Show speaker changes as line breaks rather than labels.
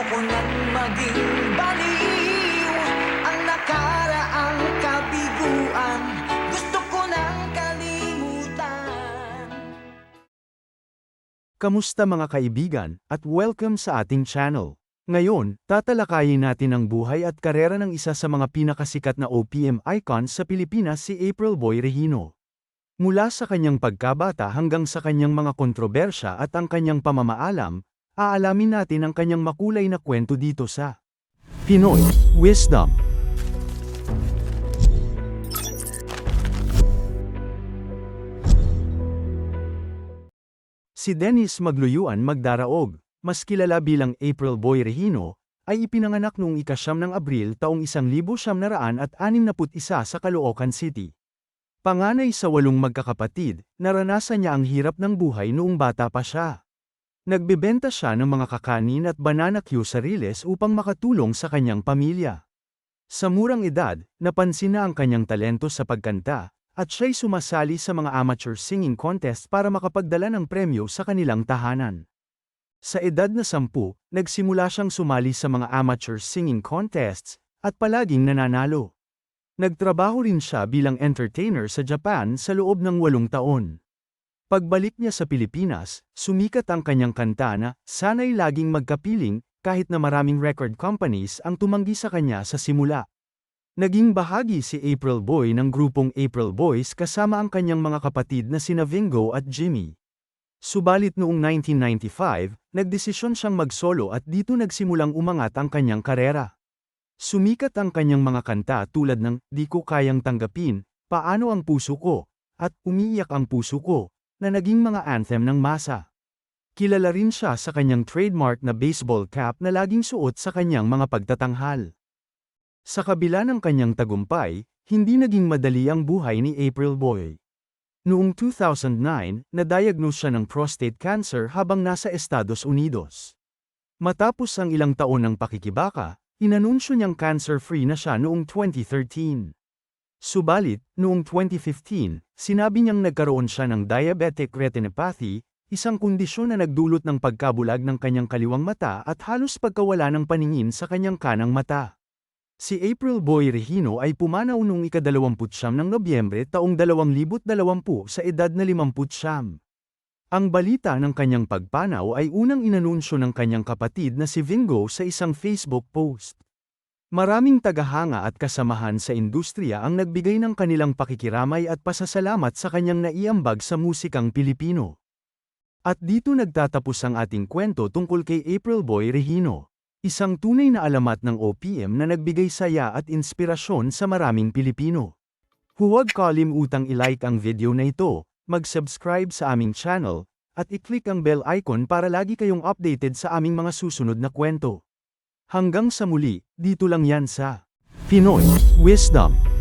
ko nang maging baliw. Ang nakaraang kabiguan, gusto ko nang kalimutan.
Kamusta mga kaibigan, at welcome sa ating channel. Ngayon, tatalakayin natin ang buhay at karera ng isa sa mga pinakasikat na OPM icon sa Pilipinas, si April Boy Regino. Mula sa kanyang pagkabata hanggang sa kanyang mga kontrobersya at ang kanyang pamamaalam, aalamin natin ang kanyang makulay na kwento dito sa Pinoy Wisdom. Si Dennis Magluyuan Magdaraog, mas kilala bilang April Boy Regino, ay ipinanganak noong ika-9 ng Abril taong 1961 sa Caloocan City. Panganay sa 8 magkakapatid, naranasan niya ang hirap ng buhay noong bata pa siya. Nagbebenta siya ng mga kakanin at banana Q sa Riles upang makatulong sa kanyang pamilya. Sa murang edad, napansin na ang kanyang talento sa pagkanta, at siya'y sumasali sa mga amateur singing contest para makapagdala ng premyo sa kanilang tahanan. Sa edad na 10, nagsimula siyang sumali sa mga amateur singing contests, at palaging nananalo. Nagtrabaho rin siya bilang entertainer sa Japan sa loob ng 8 taon. Pagbalik niya sa Pilipinas, sumikat ang kanyang kanta na "Sana'y Laging Magkapiling", kahit na maraming record companies ang tumanggi sa kanya sa simula. Naging bahagi si April Boy ng grupong April Boys kasama ang kanyang mga kapatid na sina Vingo at Jimmy. Subalit noong 1995, nagdesisyon siyang mag-solo at dito nagsimulang umangat ang kanyang karera. Sumikat ang kanyang mga kanta tulad ng "Di Ko Kayang Tanggapin", "Paano ang Puso Ko", at "Umiiyak ang Puso Ko", na naging mga anthem ng masa. Kilala rin siya sa kanyang trademark na baseball cap na laging suot sa kanyang mga pagtatanghal. Sa kabila ng kanyang tagumpay, hindi naging madali ang buhay ni April Boy. Noong 2009, na-diagnose siya ng prostate cancer habang nasa Estados Unidos. Matapos ang ilang taon ng pakikibaka, inanunsyo niyang cancer-free na siya noong 2013. Subalit, noong 2015, sinabi niyang nagkaroon siya ng diabetic retinopathy, isang kondisyon na nagdulot ng pagkabulag ng kanyang kaliwang mata at halos pagkawala ng paningin sa kanyang kanang mata. Si April Boy Regino ay pumanaw noong ika-29 ng Nobyembre taong 2020 sa edad na 59. Ang balita ng kanyang pagpanaw ay unang inanunsyo ng kanyang kapatid na si Vingo sa isang Facebook post. Maraming tagahanga at kasamahan sa industriya ang nagbigay ng kanilang pakikiramay at pasasalamat sa kanyang naiambag sa musikang Pilipino. At dito nagtatapos ang ating kwento tungkol kay April Boy Regino. Isang tunay na alamat ng OPM na nagbigay saya at inspirasyon sa maraming Pilipino. Huwag kalimutang i-like ang video na ito, mag-subscribe sa aming channel, at i-click ang bell icon para lagi kayong updated sa aming mga susunod na kwento. Hanggang sa muli, dito lang yan sa Pinoy Wisdom.